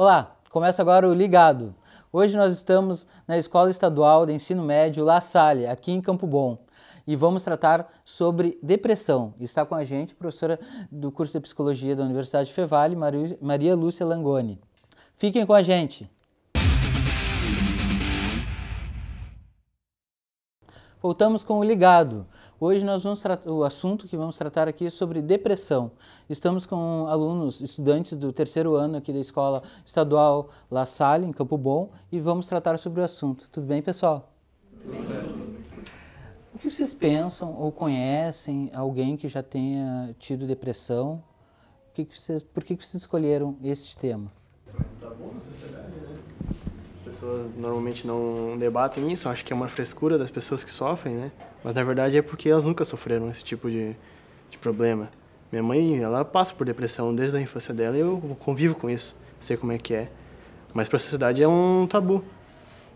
Olá, começa agora o Ligado. Hoje nós estamos na Escola Estadual de Ensino Médio La Salle, aqui em Campo Bom, e vamos tratar sobre depressão. Está com a gente a professora do curso de Psicologia da Universidade Fevale, Maria Lúcia Langoni. Fiquem com a gente! Voltamos com o Ligado. Hoje nós vamos o assunto que vamos tratar aqui é sobre depressão. Estamos com alunos, estudantes do terceiro ano aqui da Escola Estadual La Salle, em Campo Bom, e vamos tratar sobre o assunto. Tudo bem, pessoal? Tudo bem. O que vocês pensam ou conhecem alguém que já tenha tido depressão? Por que vocês escolheram este tema? Tá bom na sociedade, né? As pessoas normalmente não debatem isso, acho que é uma frescura das pessoas que sofrem, né? Mas na verdade é porque elas nunca sofreram esse tipo de problema. Minha mãe, ela passa por depressão desde a infância dela e eu convivo com isso, sei como é que é. Mas para a sociedade é um tabu.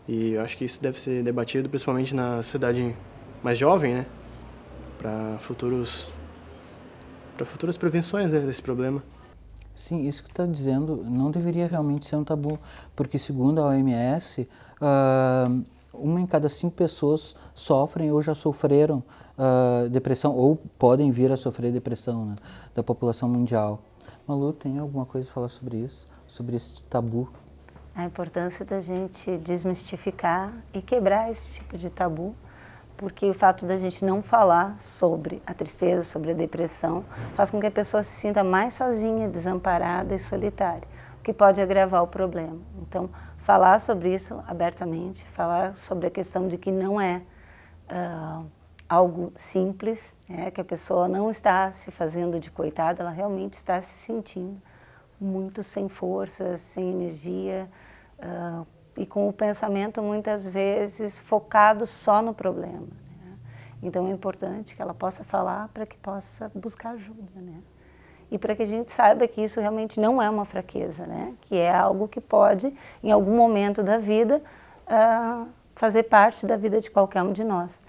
E eu acho que isso deve ser debatido principalmente na sociedade mais jovem, né? Para futuras prevenções, né, desse problema. Sim, isso que está dizendo não deveria realmente ser um tabu, porque segundo a OMS, uma em cada 5 pessoas sofrem ou já sofreram depressão, ou podem vir a sofrer depressão, né, da população mundial. Malu, tem alguma coisa a falar sobre isso, sobre esse tabu? A importância da gente desmistificar e quebrar esse tipo de tabu, porque o fato da gente não falar sobre a tristeza, sobre a depressão, faz com que a pessoa se sinta mais sozinha, desamparada e solitária, o que pode agravar o problema. Então, falar sobre isso abertamente, falar sobre a questão de que não é algo simples, que a pessoa não está se fazendo de coitada, ela realmente está se sentindo muito sem força, sem energia, e com o pensamento muitas vezes focado só no problema, né? Então é importante que ela possa falar para que possa buscar ajuda, né? E para que a gente saiba que isso realmente não é uma fraqueza, né? Que é algo que pode, em algum momento da vida, fazer parte da vida de qualquer um de nós.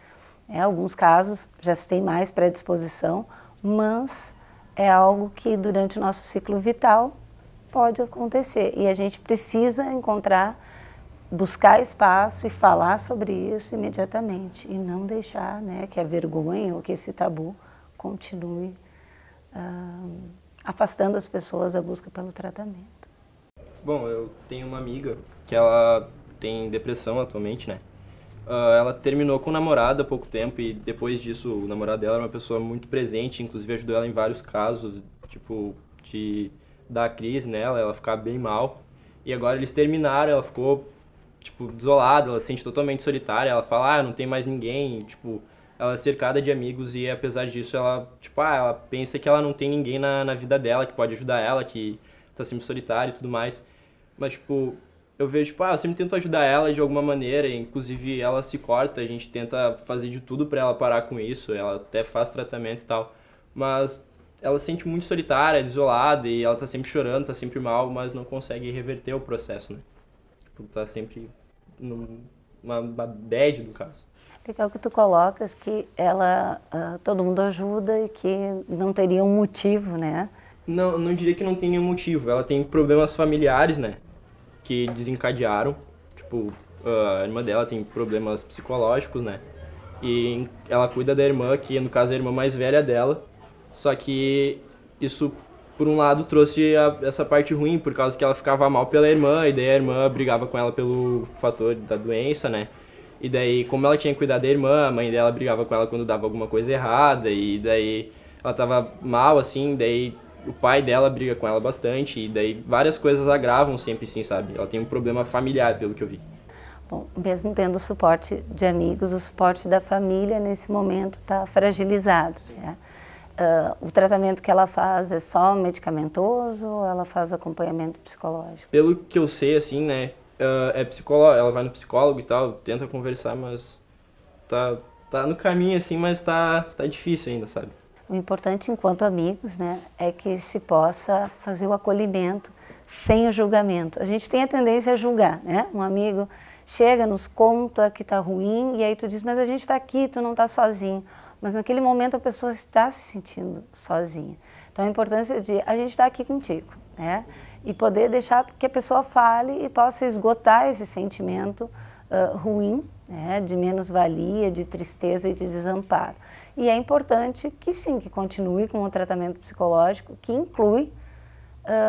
Em alguns casos já se tem mais predisposição, mas é algo que durante o nosso ciclo vital pode acontecer e a gente precisa buscar espaço e falar sobre isso imediatamente e não deixar, né, que a vergonha ou que esse tabu continue afastando as pessoas da busca pelo tratamento. Bom, eu tenho uma amiga que ela tem depressão atualmente, né? Ela terminou com o namorado há pouco tempo e depois disso o namorado dela era uma pessoa muito presente, inclusive ajudou ela em vários casos, tipo, de dar crise nela, ela ficar bem mal. E agora eles terminaram, ela ficou tipo, desolada, ela se sente totalmente solitária, ela fala, não tem mais ninguém, tipo, ela é cercada de amigos e apesar disso ela, tipo, ela pensa que ela não tem ninguém na vida dela que pode ajudar ela, que tá sempre solitária e tudo mais, mas, tipo, eu vejo, tipo, eu sempre tento ajudar ela de alguma maneira, inclusive ela se corta, a gente tenta fazer de tudo pra ela parar com isso, ela até faz tratamento e tal, mas ela se sente muito solitária, desolada e ela tá sempre chorando, tá sempre mal, mas não consegue reverter o processo, né? Tá sempre numa bad, no caso. Legal que tu colocas que ela, todo mundo ajuda e que não teria um motivo, né? Não diria que não tem nenhum motivo. Ela tem problemas familiares, né? Que desencadearam. Tipo, a irmã dela tem problemas psicológicos, né? E ela cuida da irmã, que no caso é a irmã mais velha dela. Só que isso, por um lado, trouxe essa parte ruim, por causa que ela ficava mal pela irmã, e daí a irmã brigava com ela pelo fator da doença, né? E daí, como ela tinha que cuidar da irmã, a mãe dela brigava com ela quando dava alguma coisa errada, e daí ela tava mal, assim, daí o pai dela briga com ela bastante, e daí várias coisas agravam sempre, assim, sabe? Ela tem um problema familiar, pelo que eu vi. Bom, mesmo tendo o suporte de amigos, o suporte da família, nesse momento, está fragilizado, né? O tratamento que ela faz é só medicamentoso ou ela faz acompanhamento psicológico? Pelo que eu sei, assim, né, é psicólogo, ela vai no psicólogo e tal, tenta conversar, mas tá no caminho, assim, mas tá difícil ainda, sabe? O importante, enquanto amigos, né, é que se possa fazer o acolhimento sem o julgamento. A gente tem a tendência a julgar, né? Um amigo chega, nos conta que tá ruim e aí tu diz, mas a gente tá aqui, tu não tá sozinho. Mas naquele momento a pessoa está se sentindo sozinha. Então a importância de a gente estar aqui contigo, né? e poder deixar que a pessoa fale e possa esgotar esse sentimento ruim, né, de menos-valia, de tristeza e de desamparo. E é importante que sim, que continue com o tratamento psicológico, que inclui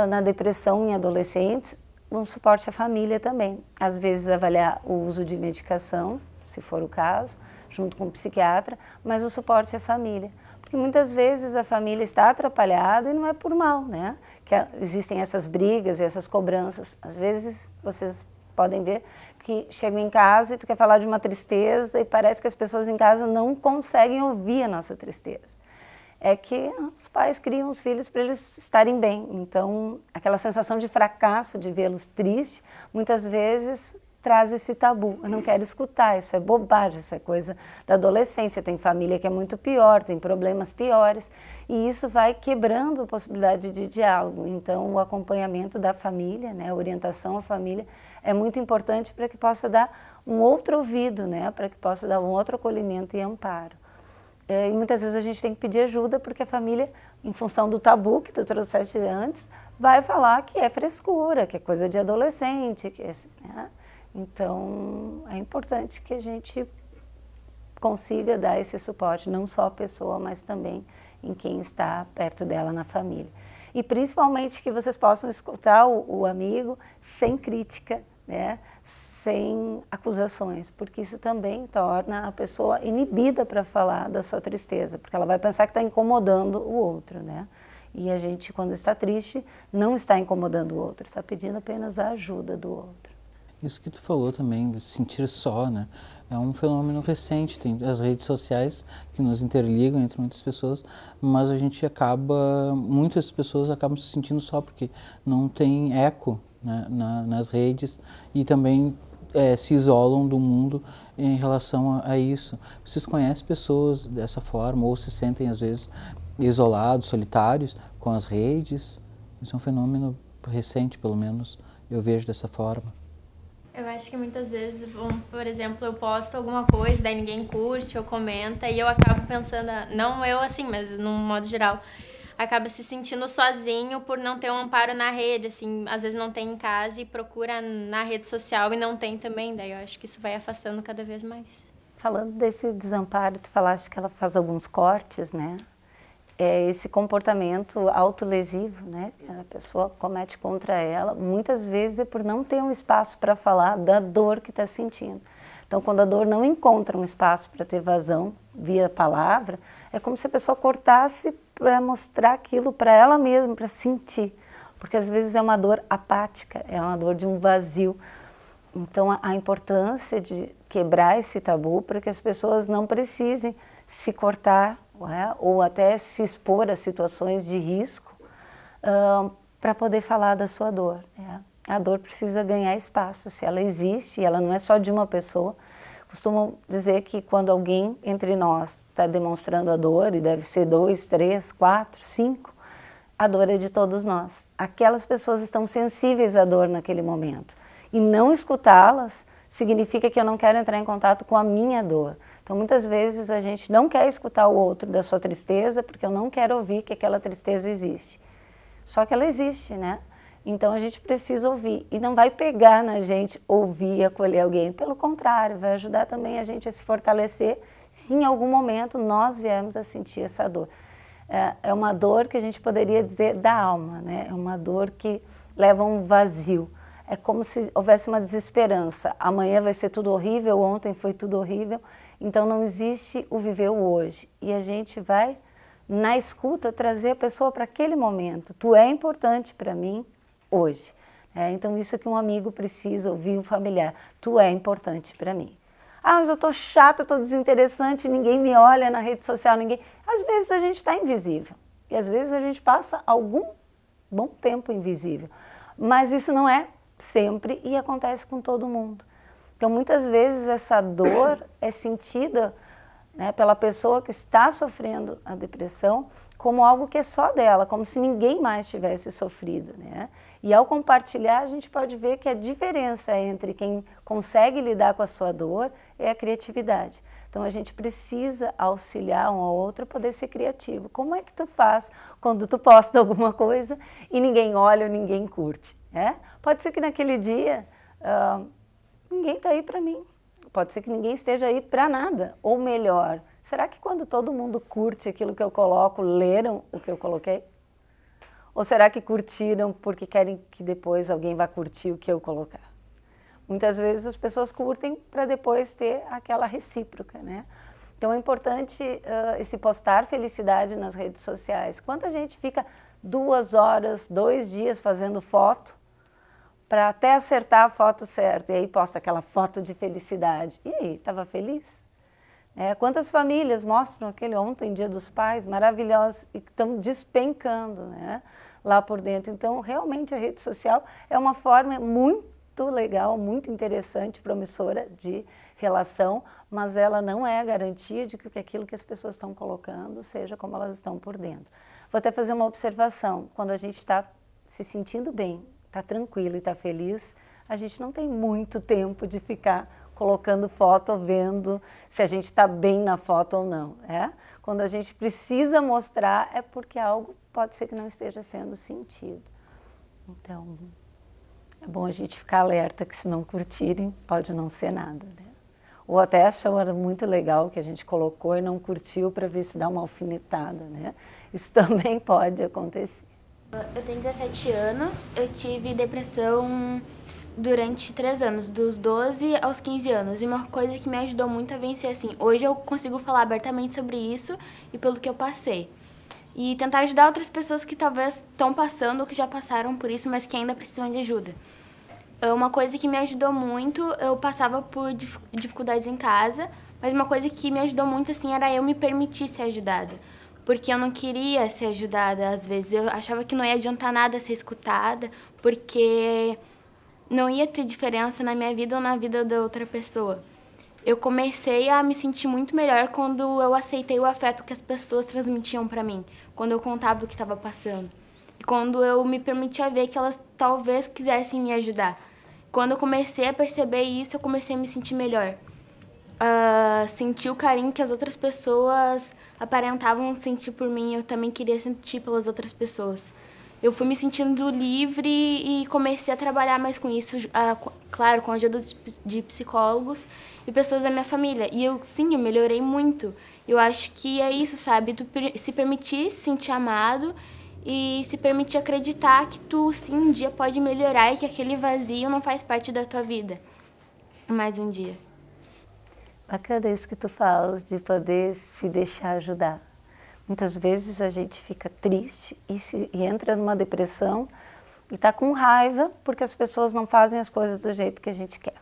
na depressão em adolescentes um suporte à família também. Às vezes avaliar o uso de medicação, se for o caso, junto com o psiquiatra, mas o suporte à família. Porque muitas vezes a família está atrapalhada e não é por mal, né? Que existem essas brigas e essas cobranças. Às vezes vocês podem ver que chegam em casa e tu quer falar de uma tristeza e parece que as pessoas em casa não conseguem ouvir a nossa tristeza. É que os pais criam os filhos para eles estarem bem. Então, aquela sensação de fracasso, de vê-los tristes, muitas vezes traz esse tabu. Eu não quero escutar, isso é bobagem, isso é coisa da adolescência. Tem família que é muito pior, tem problemas piores, e isso vai quebrando a possibilidade de diálogo. Então, o acompanhamento da família, né, a orientação à família, é muito importante para que possa dar um outro ouvido, né, para que possa dar um outro acolhimento e amparo. E muitas vezes a gente tem que pedir ajuda porque a família, em função do tabu que tu trouxeste antes, vai falar que é frescura, que é coisa de adolescente, que é, né? Então, é importante que a gente consiga dar esse suporte, não só à pessoa, mas também em quem está perto dela na família. E principalmente que vocês possam escutar o amigo sem crítica, né? Sem acusações, porque isso também torna a pessoa inibida para falar da sua tristeza, porque ela vai pensar que está incomodando o outro, né? E a gente, quando está triste, não está incomodando o outro, está pedindo apenas a ajuda do outro. Isso que tu falou também, de se sentir só, né? É um fenômeno recente, tem as redes sociais que nos interligam entre muitas pessoas, mas a gente muitas pessoas acabam se sentindo só porque não tem eco, né, nas redes e também se isolam do mundo em relação a isso. Vocês conhecem pessoas dessa forma ou se sentem às vezes isolados, solitários com as redes? Isso é um fenômeno recente, pelo menos eu vejo dessa forma. Eu acho que muitas vezes, por exemplo, eu posto alguma coisa, daí ninguém curte ou comenta, e eu acabo pensando, não eu assim, mas num modo geral, acaba se sentindo sozinho por não ter um amparo na rede, assim, às vezes não tem em casa e procura na rede social e não tem também, daí eu acho que isso vai afastando cada vez mais. Falando desse desamparo, tu falaste que ela faz alguns cortes, né? É esse comportamento autolesivo, né? A pessoa comete contra ela, muitas vezes é por não ter um espaço para falar da dor que está sentindo. Então, quando a dor não encontra um espaço para ter vazão via palavra, é como se a pessoa cortasse para mostrar aquilo para ela mesma, para sentir. Porque às vezes é uma dor apática, é uma dor de um vazio. Então, a importância de quebrar esse tabu para que as pessoas não precisem se cortar, ou até se expor a situações de risco para poder falar da sua dor. A dor precisa ganhar espaço, se ela existe, e ela não é só de uma pessoa. Costumam dizer que quando alguém entre nós está demonstrando a dor, e deve ser 2, 3, 4, 5, a dor é de todos nós. Aquelas pessoas estão sensíveis à dor naquele momento. E não escutá-las significa que eu não quero entrar em contato com a minha dor. Então, muitas vezes a gente não quer escutar o outro da sua tristeza porque eu não quero ouvir que aquela tristeza existe. Só que ela existe, né? Então, a gente precisa ouvir. E não vai pegar na gente ouvir e acolher alguém. Pelo contrário, vai ajudar também a gente a se fortalecer se em algum momento nós viermos a sentir essa dor. É uma dor que a gente poderia dizer da alma, né? É uma dor que leva a um vazio. É como se houvesse uma desesperança. Amanhã vai ser tudo horrível, ontem foi tudo horrível. Então não existe o viver o hoje. E a gente vai, na escuta, trazer a pessoa para aquele momento. Tu é importante para mim hoje. Então isso é que um amigo precisa ouvir, um familiar. Tu é importante para mim. Mas eu estou chato, eu estou desinteressante, ninguém me olha na rede social, ninguém... Às vezes a gente está invisível. E às vezes a gente passa algum bom tempo invisível. Mas isso não é sempre e acontece com todo mundo. Então, muitas vezes essa dor é sentida, né, pela pessoa que está sofrendo a depressão como algo que é só dela, como se ninguém mais tivesse sofrido, né? E ao compartilhar, a gente pode ver que a diferença entre quem consegue lidar com a sua dor é a criatividade. Então a gente precisa auxiliar um ao outro a poder ser criativo. Como é que tu faz quando tu posta alguma coisa e ninguém olha ou ninguém curte? Pode ser que naquele dia ninguém está aí para mim. Pode ser que ninguém esteja aí para nada. Ou melhor, será que quando todo mundo curte aquilo que eu coloco, leram o que eu coloquei? Ou será que curtiram porque querem que depois alguém vá curtir o que eu colocar? Muitas vezes as pessoas curtem para depois ter aquela recíproca, né? Então é importante esse postar felicidade nas redes sociais. Quanta gente fica 2 horas, 2 dias fazendo foto para até acertar a foto certa, e aí posta aquela foto de felicidade. E aí, estava feliz? Quantas famílias mostram aquele ontem, Dia dos Pais, maravilhosos, e que estão despencando, né, lá por dentro. Então, realmente, a rede social é uma forma muito legal, muito interessante, promissora de relação, mas ela não é a garantia de que aquilo que as pessoas estão colocando seja como elas estão por dentro. Vou até fazer uma observação. Quando a gente está se sentindo bem, está tranquilo e está feliz, a gente não tem muito tempo de ficar colocando foto ou vendo se a gente está bem na foto ou não. Quando a gente precisa mostrar é porque algo pode ser que não esteja sendo sentido. Então, é bom a gente ficar alerta que se não curtirem, pode não ser nada, né? Ou até achou muito legal que a gente colocou e não curtiu para ver se dá uma alfinetada, né? Isso também pode acontecer. Eu tenho 17 anos, eu tive depressão durante 3 anos, dos 12 aos 15 anos. E uma coisa que me ajudou muito a vencer, assim, hoje eu consigo falar abertamente sobre isso e pelo que eu passei. E tentar ajudar outras pessoas que talvez estão passando ou que já passaram por isso, mas que ainda precisam de ajuda. Uma coisa que me ajudou muito, eu passava por dificuldades em casa, mas uma coisa que me ajudou muito, assim, era eu me permitir ser ajudada. Porque eu não queria ser ajudada, às vezes. Eu achava que não ia adiantar nada ser escutada, porque não ia ter diferença na minha vida ou na vida da outra pessoa. Eu comecei a me sentir muito melhor quando eu aceitei o afeto que as pessoas transmitiam para mim, quando eu contava o que estava passando. E quando eu me permitia ver que elas talvez quisessem me ajudar. Quando eu comecei a perceber isso, eu comecei a me sentir melhor. Sentir o carinho que as outras pessoas aparentavam sentir por mim, eu também queria sentir pelas outras pessoas. Eu fui me sentindo livre e comecei a trabalhar mais com isso, claro, com a ajuda de psicólogos e pessoas da minha família. E eu melhorei muito. Eu acho que é isso, sabe? Tu se permitir se sentir amado e se permitir acreditar que tu, sim, um dia pode melhorar e que aquele vazio não faz parte da tua vida. Mais um dia. Bacana isso que tu falas, de poder se deixar ajudar. Muitas vezes a gente fica triste e entra numa depressão e está com raiva porque as pessoas não fazem as coisas do jeito que a gente quer.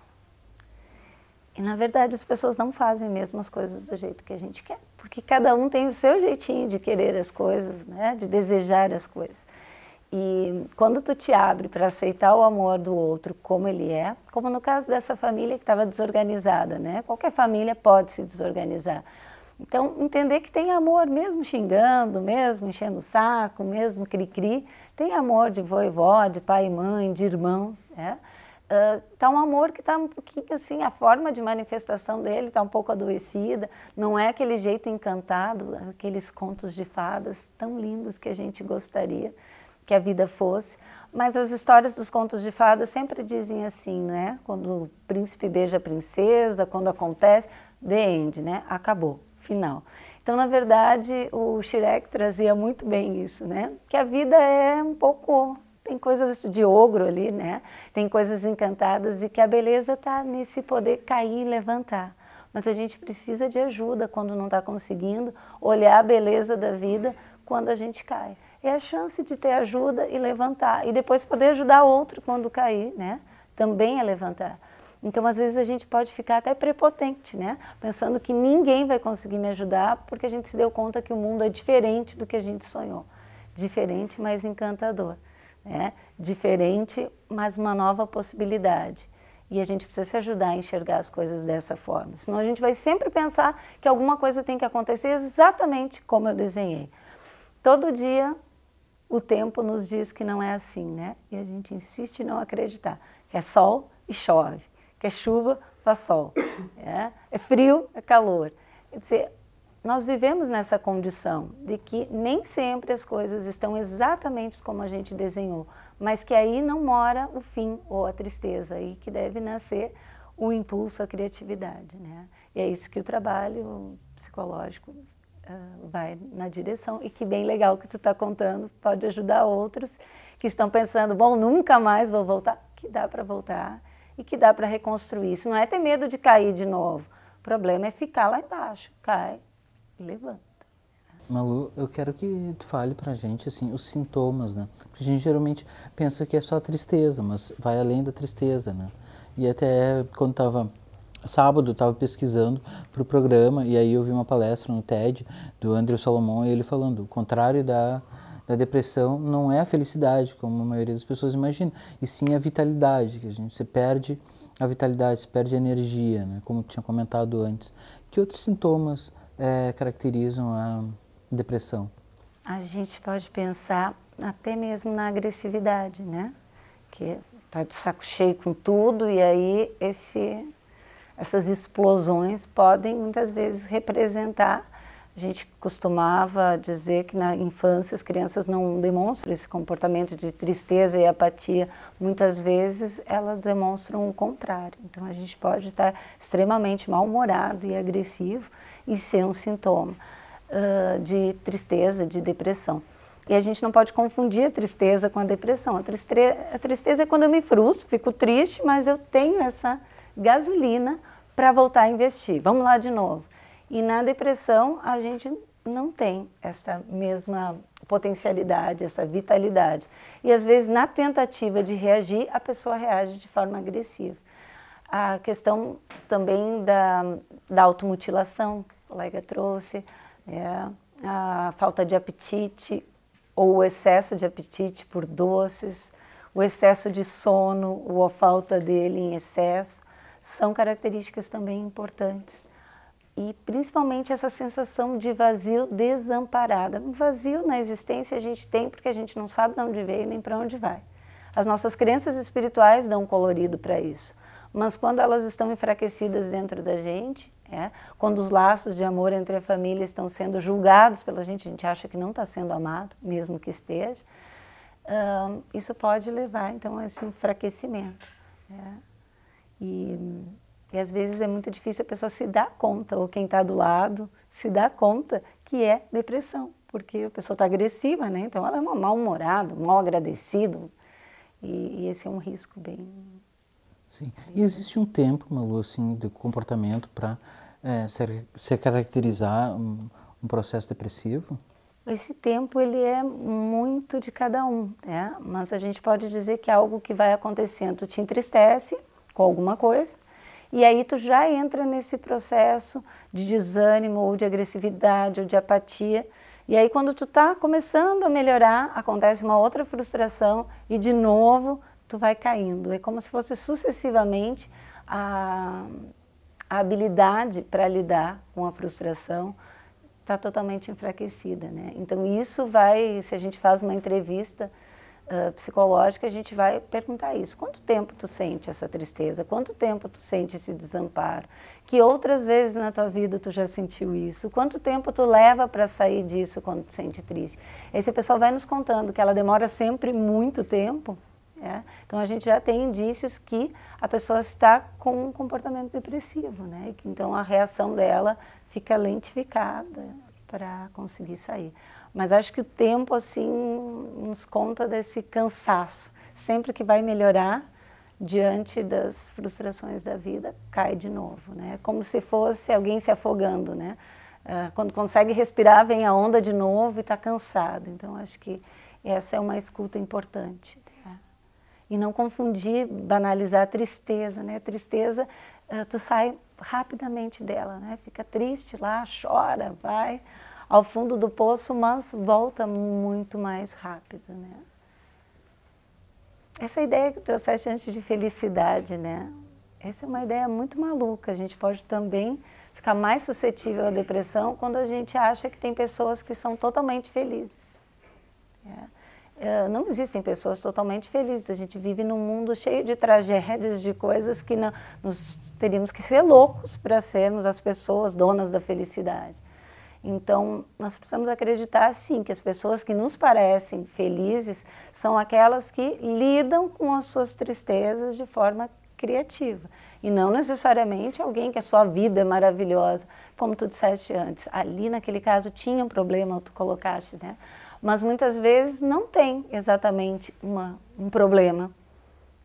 E, na verdade, as pessoas não fazem mesmo as coisas do jeito que a gente quer, porque cada um tem o seu jeitinho de querer as coisas, né? De desejar as coisas. E quando tu te abre para aceitar o amor do outro como ele é, como no caso dessa família que estava desorganizada, né? Qualquer família pode se desorganizar. Então, entender que tem amor mesmo xingando, mesmo enchendo o saco, mesmo cri-cri, tem amor de vô e vó, de pai e mãe, de irmãos, né? Tá um amor que está um pouquinho assim, a forma de manifestação dele está um pouco adoecida, não é aquele jeito encantado, aqueles contos de fadas tão lindos que a gente gostaria que a vida fosse, mas as histórias dos contos de fadas sempre dizem assim, né? Quando o príncipe beija a princesa, quando acontece, the end, né? Acabou, final. Então, na verdade, o Shrek trazia muito bem isso, né? Que a vida é um pouco... Tem coisas de ogro ali, né? Tem coisas encantadas e que a beleza está nesse poder cair e levantar. Mas a gente precisa de ajuda quando não está conseguindo olhar a beleza da vida quando a gente cai. É a chance de ter ajuda e levantar. E depois poder ajudar outro quando cair, né? Também é levantar. Então, às vezes, a gente pode ficar até prepotente, né? Pensando que ninguém vai conseguir me ajudar porque a gente se deu conta que o mundo é diferente do que a gente sonhou. Diferente, mas encantador. Né? Diferente, mas uma nova possibilidade. E a gente precisa se ajudar a enxergar as coisas dessa forma. Senão a gente vai sempre pensar que alguma coisa tem que acontecer exatamente como eu desenhei. Todo dia o tempo nos diz que não é assim, né? E a gente insiste em não acreditar. Que é sol e chove. Que é chuva, faz sol. É frio, é calor. Quer dizer, nós vivemos nessa condição de que nem sempre as coisas estão exatamente como a gente desenhou, mas que aí não mora o fim ou a tristeza, aí que deve nascer o impulso, a criatividade, né? E é isso que o trabalho psicológico vai na direção, e que bem legal que tu está contando, pode ajudar outros que estão pensando, bom, nunca mais vou voltar, que dá para voltar e que dá para reconstruir. Isso não é ter medo de cair de novo, o problema é ficar lá embaixo, cai, levanta. Malu, eu quero que tu fale pra gente, assim, os sintomas, né? Porque a gente geralmente pensa que é só tristeza, mas vai além da tristeza, né? E até quando sábado, eu estava pesquisando para o programa, e aí eu vi uma palestra no TED do Andrew Solomon, e ele falando, o contrário da depressão não é a felicidade, como a maioria das pessoas imagina, e sim a vitalidade, que você perde a vitalidade, você perde a energia, né? Como eu tinha comentado antes. Que outros sintomas caracterizam a depressão? A gente pode pensar até mesmo na agressividade, né? Que tá de saco cheio com tudo, e aí essas explosões podem muitas vezes representar. A gente costumava dizer que na infância as crianças não demonstram esse comportamento de tristeza e apatia. Muitas vezes elas demonstram o contrário. Então a gente pode estar extremamente mal-humorado e agressivo e ser um sintoma de tristeza, de depressão. E a gente não pode confundir a tristeza com a depressão. A tristeza é quando eu me frustro, fico triste, mas eu tenho essa gasolina para voltar a investir. Vamos lá de novo. E na depressão a gente não tem essa mesma potencialidade, essa vitalidade. E às vezes na tentativa de reagir, a pessoa reage de forma agressiva. A questão também da automutilação, que o colega trouxe, a falta de apetite ou o excesso de apetite por doces, o excesso de sono ou a falta dele em excesso, são características também importantes. E principalmente essa sensação de vazio desamparada. Um vazio na existência a gente tem porque a gente não sabe de onde veio nem para onde vai. As nossas crenças espirituais dão um colorido para isso. Mas quando elas estão enfraquecidas dentro da gente, quando os laços de amor entre a família estão sendo julgados pela gente, a gente acha que não está sendo amado, mesmo que esteja, isso pode levar então a esse enfraquecimento. E às vezes é muito difícil a pessoa se dar conta, ou quem está do lado se dá conta que é depressão, porque a pessoa está agressiva, né? Então ela é mal-humorada, mal agradecido, e esse é um risco bem... Sim. E existe um tempo, Malu, assim, de comportamento para se caracterizar um processo depressivo? Esse tempo ele é muito de cada um, mas a gente pode dizer que é algo que vai acontecendo, tu te entristece com alguma coisa, e aí tu já entra nesse processo de desânimo, ou de agressividade, ou de apatia, e aí quando tu tá começando a melhorar, acontece uma outra frustração, e de novo tu vai caindo. É como se fosse sucessivamente a habilidade para lidar com a frustração está totalmente enfraquecida, né? Então isso vai, se a gente faz uma entrevista psicológica, a gente vai perguntar isso. Quanto tempo tu sente essa tristeza? Quanto tempo tu sente esse desamparo? Que outras vezes na tua vida tu já sentiu isso? Quanto tempo tu leva para sair disso quando tu sente triste? Esse pessoal vai nos contando que ela demora sempre muito tempo. Então a gente já tem indícios que a pessoa está com um comportamento depressivo, né? Então a reação dela fica lentificada para conseguir sair. Mas acho que o tempo assim nos conta desse cansaço. Sempre que vai melhorar diante das frustrações da vida, cai de novo, né? Como se fosse alguém se afogando, né? Quando consegue respirar, vem a onda de novo e está cansado. Então acho que essa é uma escuta importante. E não confundir, banalizar a tristeza, né? A tristeza, tu sai rapidamente dela, né? Fica triste lá, chora, vai ao fundo do poço, mas volta muito mais rápido, né? Essa ideia que tu trouxeste antes de felicidade, né? Essa é uma ideia muito maluca. A gente pode também ficar mais suscetível à depressão quando a gente acha que tem pessoas que são totalmente felizes. não existem pessoas totalmente felizes. A gente vive num mundo cheio de tragédias, de coisas que nós teríamos que ser loucos para sermos as pessoas donas da felicidade. Então, nós precisamos acreditar, sim, que as pessoas que nos parecem felizes são aquelas que lidam com as suas tristezas de forma criativa. E não necessariamente alguém que a sua vida é maravilhosa, como tu disseste antes. Ali, naquele caso, tinha um problema, tu colocaste, né? Mas muitas vezes não tem exatamente um problema.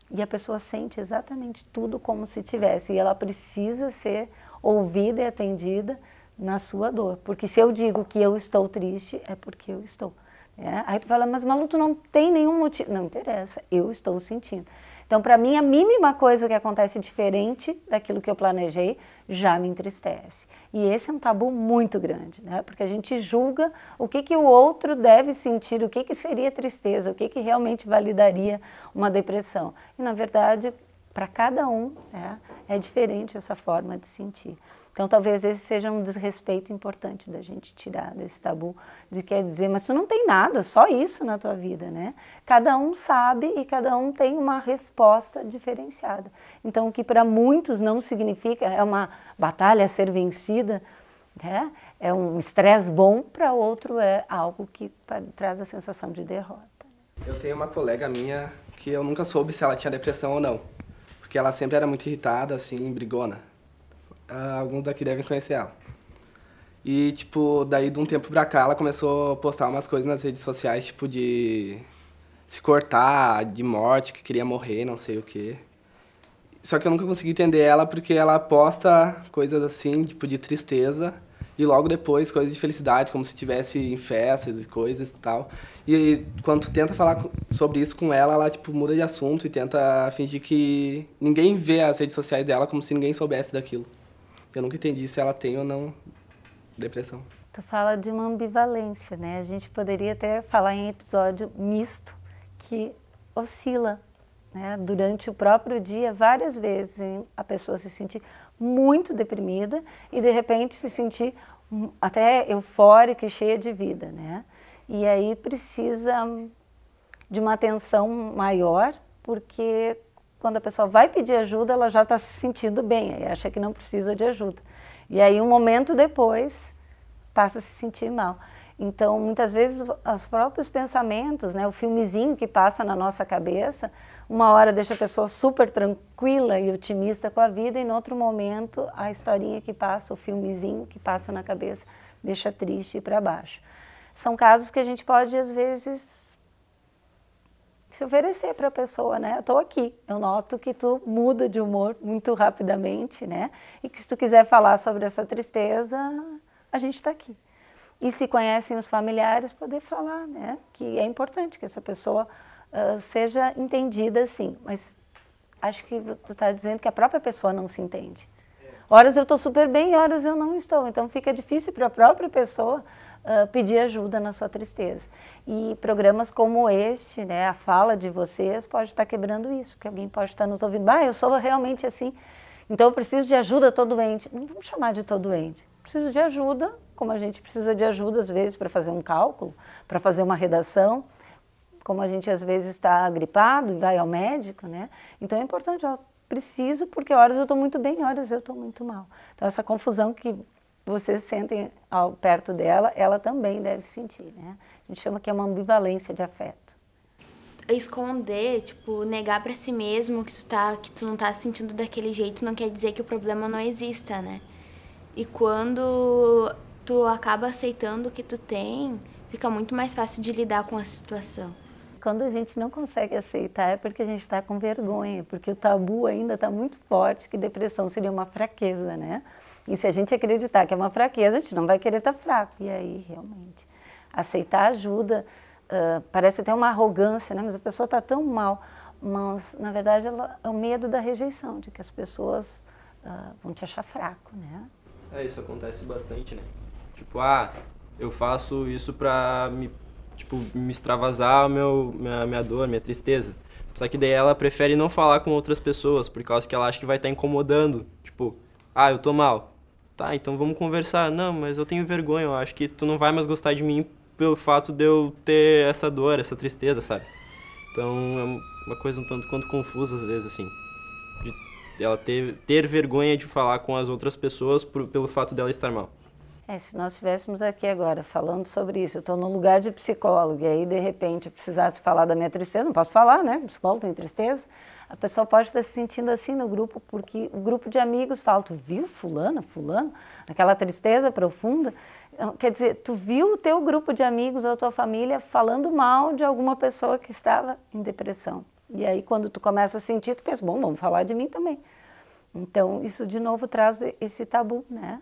E a pessoa sente exatamente tudo como se tivesse. E ela precisa ser ouvida e atendida na sua dor. Porque se eu digo que eu estou triste, é porque eu estou. Né? Aí tu fala, mas Malu, tu não tem nenhum motivo. Não interessa, eu estou sentindo. Então, para mim, a mínima coisa que acontece diferente daquilo que eu planejei já me entristece. E esse é um tabu muito grande, né? Porque a gente julga o que o outro deve sentir, o que seria tristeza, o que realmente validaria uma depressão. E, na verdade, para cada um, né, é diferente essa forma de sentir. Então, talvez esse seja um desrespeito importante da gente tirar desse tabu, de quer dizer, mas tu não tem nada, só isso na tua vida, né? Cada um sabe e cada um tem uma resposta diferenciada. Então, o que para muitos não significa, é uma batalha a ser vencida, né? É um estresse bom, para outro é algo que traz a sensação de derrota. Eu tenho uma colega minha que eu nunca soube se ela tinha depressão ou não, porque ela sempre era muito irritada, assim, brigona. Alguns daqui devem conhecer ela. E, tipo, daí de um tempo pra cá, ela começou a postar umas coisas nas redes sociais, tipo, de se cortar, de morte, que queria morrer, não sei o quê. Só que eu nunca consegui entender ela porque ela posta coisas assim, tipo, de tristeza, e logo depois coisas de felicidade, como se estivesse em festas e coisas e tal. E quando tu tenta falar sobre isso com ela, ela, tipo, muda de assunto e tenta fingir que ninguém vê as redes sociais dela, como se ninguém soubesse daquilo. Eu nunca entendi se ela tem ou não depressão. Tu fala de uma ambivalência, né? A gente poderia até falar em episódio misto, que oscila, né? Durante o próprio dia, várias vezes, a pessoa se sentir muito deprimida e, de repente, se sentir até eufórica e cheia de vida, né? E aí precisa de uma atenção maior, porque quando a pessoa vai pedir ajuda, ela já está se sentindo bem, aí acha que não precisa de ajuda. E aí, um momento depois, passa a se sentir mal. Então, muitas vezes, os próprios pensamentos, né, o filmezinho que passa na nossa cabeça, uma hora deixa a pessoa super tranquila e otimista com a vida, e no outro momento, a historinha que passa, o filmezinho que passa na cabeça, deixa triste e para baixo. São casos que a gente pode, às vezes, se oferecer para a pessoa, né? Eu estou aqui, eu noto que tu muda de humor muito rapidamente, né? E que se tu quiser falar sobre essa tristeza, a gente está aqui. E se conhecem os familiares, poder falar, né? Que é importante que essa pessoa seja entendida, sim. Mas acho que tu está dizendo que a própria pessoa não se entende. Horas eu estou super bem, horas eu não estou. Então fica difícil para a própria pessoa pedir ajuda na sua tristeza. E programas como este, né, a fala de vocês, pode estar quebrando isso, porque alguém pode estar nos ouvindo, eu sou realmente assim, então eu preciso de ajuda, estou doente. Não vamos chamar de estou doente, preciso de ajuda, como a gente precisa de ajuda às vezes para fazer um cálculo, para fazer uma redação, como a gente às vezes está gripado e vai ao médico, né? Então é importante, preciso, porque horas eu estou muito bem, horas eu estou muito mal. Então essa confusão que vocês sentem perto dela, ela também deve sentir, né? A gente chama que é uma ambivalência de afeto. Esconder, tipo, negar pra si mesmo que tu não tá se sentindo daquele jeito não quer dizer que o problema não exista, né? E quando tu acaba aceitando o que tu tem, fica muito mais fácil de lidar com a situação. Quando a gente não consegue aceitar é porque a gente está com vergonha, porque o tabu ainda está muito forte que depressão seria uma fraqueza, né? E se a gente acreditar que é uma fraqueza, a gente não vai querer estar fraco. E aí, realmente, aceitar ajuda, parece até uma arrogância, né? Mas a pessoa está tão mal. Mas, na verdade, é o medo da rejeição, de que as pessoas vão te achar fraco, né? Isso acontece bastante, né? Tipo, eu faço isso pra me extravasar minha dor, minha tristeza. Só que daí ela prefere não falar com outras pessoas, por causa que ela acha que vai estar incomodando. Tipo, eu tô mal. Tá, então vamos conversar. Não, mas eu tenho vergonha, eu acho que tu não vai mais gostar de mim pelo fato de eu ter essa dor, essa tristeza, sabe? Então é uma coisa um tanto quanto confusa às vezes, assim. De ela ter vergonha de falar com as outras pessoas pelo fato dela estar mal. Se nós estivéssemos aqui agora falando sobre isso, eu estou no lugar de psicólogo e aí de repente eu precisasse falar da minha tristeza, não posso falar, né? O psicólogo tem tristeza. A pessoa pode estar se sentindo assim no grupo, porque o grupo de amigos fala, tu viu fulano, aquela tristeza profunda. Quer dizer, tu viu o teu grupo de amigos ou a tua família falando mal de alguma pessoa que estava em depressão. E aí quando tu começa a sentir, tu pensa, bom, vamos falar de mim também. Então isso de novo traz esse tabu, né?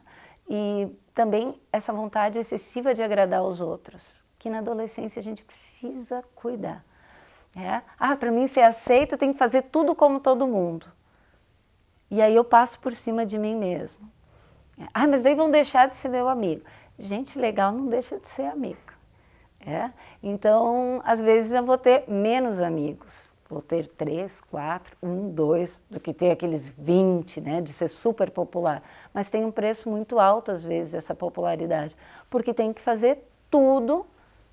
E também essa vontade excessiva de agradar aos outros, que na adolescência a gente precisa cuidar. Para mim ser aceito eu tenho que fazer tudo como todo mundo. E aí eu passo por cima de mim mesmo. Mas aí vão deixar de ser meu amigo. Gente legal não deixa de ser amigo. Então, às vezes eu vou ter menos amigos. Vou ter 3, 4, 1, 2, do que ter aqueles 20, né, de ser super popular. Mas tem um preço muito alto, às vezes, essa popularidade. Porque tem que fazer tudo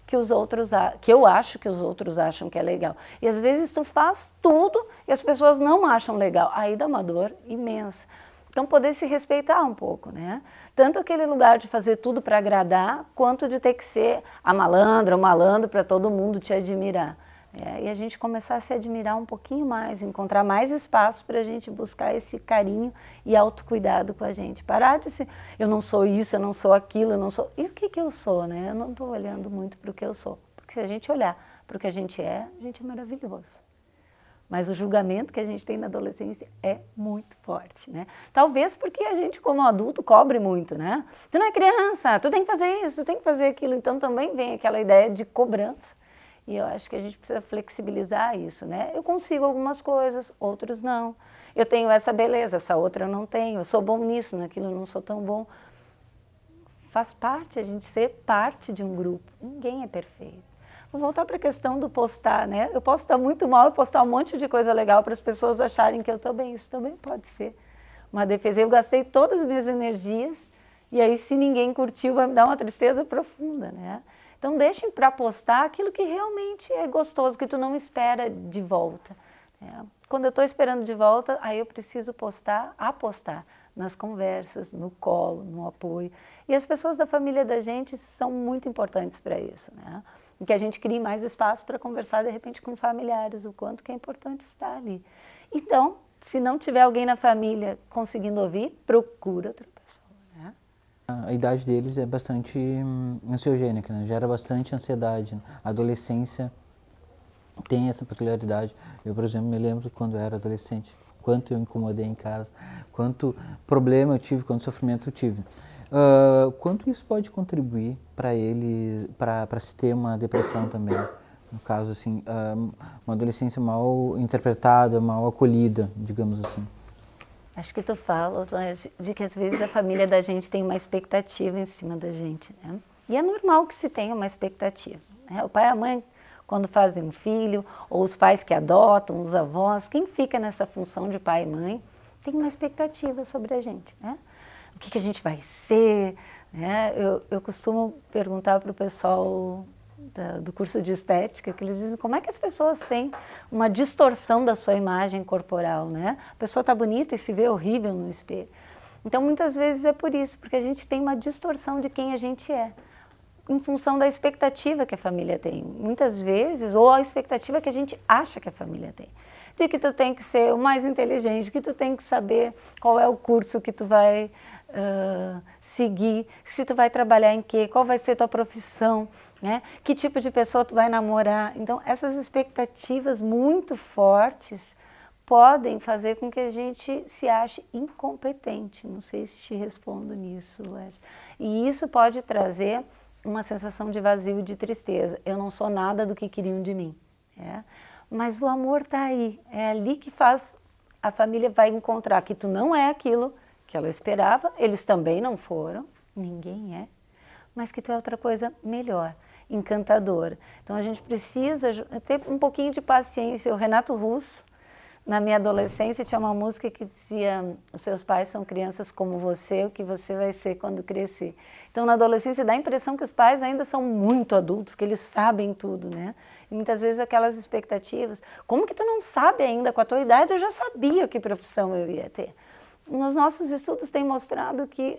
que eu acho que os outros acham que é legal. E às vezes tu faz tudo e as pessoas não acham legal. Aí dá uma dor imensa. Então poder se respeitar um pouco, né? Tanto aquele lugar de fazer tudo para agradar, quanto de ter que ser a malandra, o malandro para todo mundo te admirar. E a gente começar a se admirar um pouquinho mais, encontrar mais espaço para a gente buscar esse carinho e autocuidado com a gente. Parar de ser, eu não sou isso, eu não sou aquilo, eu não sou... E o que eu sou, né? Eu não estou olhando muito para o que eu sou. Porque se a gente olhar para o que a gente é maravilhoso. Mas o julgamento que a gente tem na adolescência é muito forte, né? Talvez porque a gente, como adulto, cobre muito, né? Tu não é criança, tu tem que fazer isso, tu tem que fazer aquilo. Então também vem aquela ideia de cobrança. E eu acho que a gente precisa flexibilizar isso, né? Eu consigo algumas coisas, outros não. Eu tenho essa beleza, essa outra eu não tenho. Eu sou bom nisso, naquilo eu não sou tão bom. Faz parte a gente ser parte de um grupo. Ninguém é perfeito. Vou voltar para a questão do postar, né? Eu posso estar muito mal e postar um monte de coisa legal para as pessoas acharem que eu estou bem. Isso também pode ser uma defesa. Eu gastei todas as minhas energias e aí se ninguém curtiu vai me dar uma tristeza profunda, né? Então deixem para postar aquilo que realmente é gostoso, que tu não espera de volta. Quando eu estou esperando de volta, aí eu preciso apostar nas conversas, no colo, no apoio. E as pessoas da família da gente são muito importantes para isso, né? E que a gente crie mais espaço para conversar, de repente, com familiares, o quanto que é importante estar ali. Então, se não tiver alguém na família conseguindo ouvir, procura outra pessoa, né? A idade deles é bastante ansiogênica, né? Gera bastante ansiedade. A adolescência tem essa peculiaridade. Eu, por exemplo, me lembro quando eu era adolescente, quanto eu incomodei em casa, quanto problema eu tive, quanto sofrimento eu tive. Quanto isso pode contribuir para ele, para se ter uma depressão também? No caso, assim, uma adolescência mal interpretada, mal acolhida, digamos assim. Acho que tu falas, né, de que às vezes a família da gente tem uma expectativa em cima da gente, né? E é normal que se tenha uma expectativa, né? O pai e a mãe, quando fazem um filho, ou os pais que adotam, os avós, quem fica nessa função de pai e mãe, tem uma expectativa sobre a gente, né? O que a gente vai ser, né? Eu costumo perguntar para o pessoal do curso de estética, que eles dizem como é que as pessoas têm uma distorção da sua imagem corporal, né? A pessoa está bonita e se vê horrível no espelho. Então, muitas vezes é por isso, porque a gente tem uma distorção de quem a gente é, em função da expectativa que a família tem. Muitas vezes, ou a expectativa que a gente acha que a família tem. De que tu tem que ser o mais inteligente, que tu tem que saber qual é o curso que tu vai seguir, se tu vai trabalhar em quê, qual vai ser tua profissão, né? Que tipo de pessoa tu vai namorar. Então, essas expectativas muito fortes podem fazer com que a gente se ache incompetente. Não sei se te respondo nisso, Led. E isso pode trazer uma sensação de vazio e de tristeza. Eu não sou nada do que queriam de mim. Mas o amor está aí. É ali que a família vai encontrar que tu não é aquilo que ela esperava, eles também não foram, ninguém é, mas que tu é outra coisa melhor, encantadora. Então a gente precisa ter um pouquinho de paciência. O Renato Russo, Na minha adolescência tinha uma música que dizia: os seus pais são crianças como você, o que você vai ser quando crescer. Então, na adolescência dá a impressão que os pais ainda são muito adultos, que eles sabem tudo, né? E muitas vezes aquelas expectativas, como que tu não sabe ainda? Com a tua idade eu já sabia que profissão eu ia ter. Nos nossos estudos tem mostrado que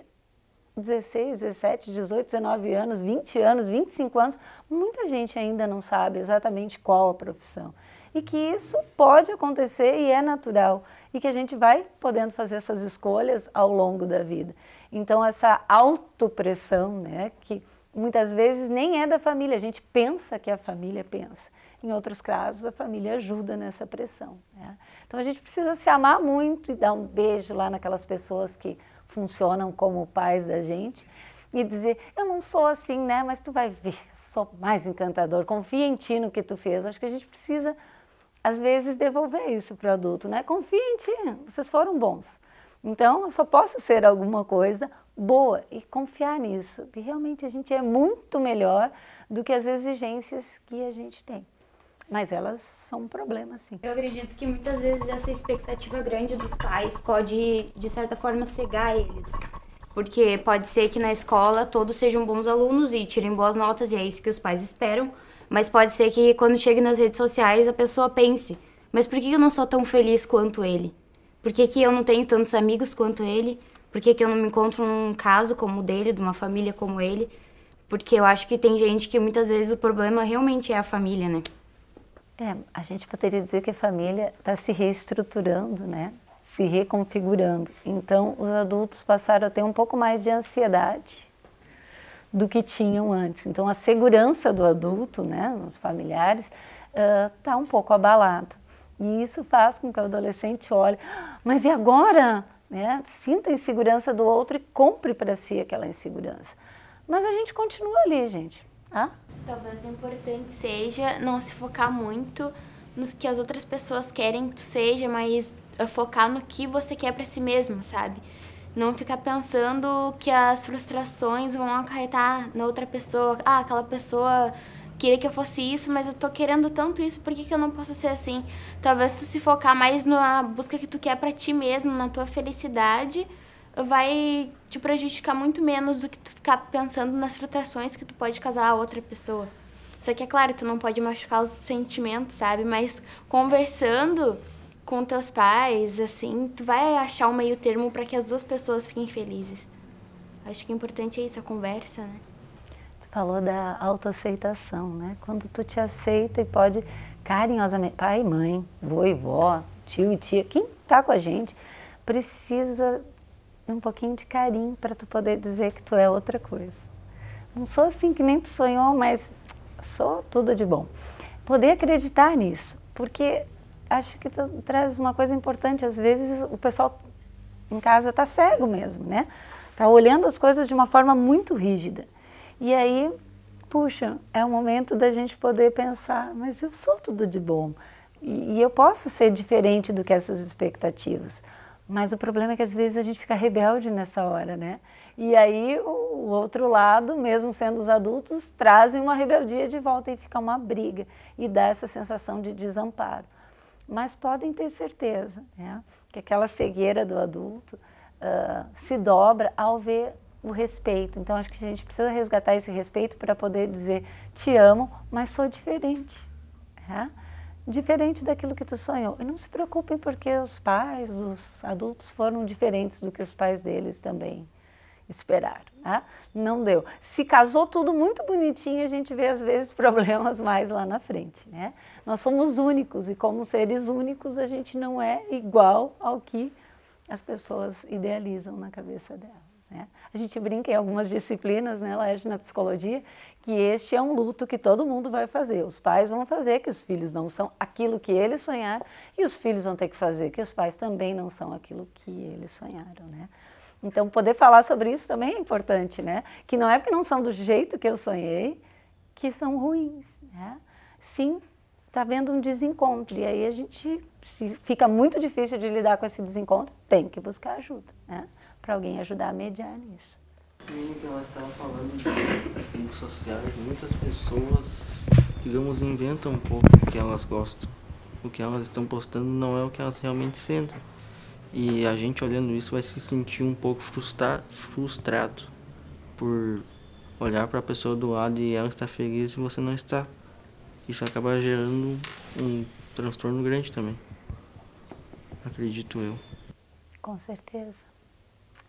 16, 17, 18, 19 anos, 20 anos, 25 anos, muita gente ainda não sabe exatamente qual a profissão. E que isso pode acontecer e é natural. E que a gente vai podendo fazer essas escolhas ao longo da vida. Então, essa autopressão, né, que muitas vezes nem é da família, a gente pensa que a família pensa. Em outros casos, a família ajuda nessa pressão, né? Então, a gente precisa se amar muito e dar um beijo lá naquelas pessoas que funcionam como pais da gente e dizer: eu não sou assim, né? Mas tu vai ver, sou mais encantador, confia em ti no que tu fez. Acho que a gente precisa, às vezes, devolver isso para o adulto, né? Confia em ti, vocês foram bons. Então, eu só posso ser alguma coisa boa e confiar nisso, que realmente a gente é muito melhor do que as exigências que a gente tem. Mas elas são um problema, sim. Eu acredito que muitas vezes essa expectativa grande dos pais pode, de certa forma, cegar eles. Porque pode ser que na escola todos sejam bons alunos e tirem boas notas, e é isso que os pais esperam. Mas pode ser que quando chegue nas redes sociais a pessoa pense: mas por que eu não sou tão feliz quanto ele? Por que eu não tenho tantos amigos quanto ele? Por que eu não me encontro num caso como o dele, de uma família como ele? Porque eu acho que tem gente que muitas vezes o problema realmente é a família, né? A gente poderia dizer que a família está se reestruturando, né? Se reconfigurando. Então, os adultos passaram a ter um pouco mais de ansiedade do que tinham antes. Então, a segurança do adulto, né, nos familiares, está um pouco abalada. E isso faz com que o adolescente olhe: mas e agora? Né? Sinta a insegurança do outro e compre para si aquela insegurança. Mas a gente continua ali, gente. Talvez o importante seja não se focar muito nos que as outras pessoas querem que tu seja, mas focar no que você quer para si mesmo, sabe? Não ficar pensando que as frustrações vão acarretar na outra pessoa. Aquela pessoa queria que eu fosse isso, mas eu tô querendo tanto isso, por que eu não posso ser assim? Talvez tu se focar mais na busca que tu quer para ti mesmo, na tua felicidade, vai te prejudicar muito menos do que tu ficar pensando nas frustrações que tu pode causar a outra pessoa. Só que, é claro, tu não pode machucar os sentimentos, sabe? Mas conversando com teus pais, assim, tu vai achar um meio termo para que as duas pessoas fiquem felizes. Acho que o importante é isso, a conversa, né? Tu falou da autoaceitação, né? Quando tu te aceita e pode carinhosamente, pai e mãe, vô e vó, tio e tia, quem tá com a gente, precisa um pouquinho de carinho para tu poder dizer que tu é outra coisa. Não sou assim que nem tu sonhou, mas sou tudo de bom. Poder acreditar nisso, porque acho que tu traz uma coisa importante. Às vezes o pessoal em casa tá cego mesmo, né? Tá olhando as coisas de uma forma muito rígida. E aí, puxa, é o momento da gente poder pensar: mas eu sou tudo de bom. E eu posso ser diferente do que essas expectativas. Mas o problema é que às vezes a gente fica rebelde nessa hora, né? E aí o outro lado, mesmo sendo os adultos, trazem uma rebeldia de volta e fica uma briga. E dá essa sensação de desamparo. Mas podem ter certeza, né, que aquela cegueira do adulto se dobra ao ver o respeito. Então, acho que a gente precisa resgatar esse respeito para poder dizer: te amo, mas sou diferente. Né? Diferente daquilo que tu sonhou. E não se preocupem porque os pais, os adultos foram diferentes do que os pais deles também esperaram. Né? Não deu. Se casou tudo muito bonitinho, a gente vê às vezes problemas mais lá na frente. Né? Nós somos únicos e como seres únicos a gente não é igual ao que as pessoas idealizam na cabeça delas. Né? A gente brinca em algumas disciplinas, né, Laércio, na psicologia, que este é um luto que todo mundo vai fazer. Os pais vão fazer que os filhos não são aquilo que eles sonharam e os filhos vão ter que fazer que os pais também não são aquilo que eles sonharam. Né? Então, poder falar sobre isso também é importante, né? Que não é porque não são do jeito que eu sonhei que são ruins. Né? Sim, está havendo um desencontro e aí a gente, se fica muito difícil de lidar com esse desencontro, tem que buscar ajuda, né? Para alguém ajudar a mediar nisso. E ela estava falando de redes sociais, muitas pessoas, digamos, inventam um pouco o que elas gostam. o que elas estão postando não é o que elas realmente sentem. E a gente olhando isso vai se sentir um pouco frustrado por olhar para a pessoa do lado e ela está feliz e você não está. Isso acaba gerando um transtorno grande também, acredito eu. Com certeza.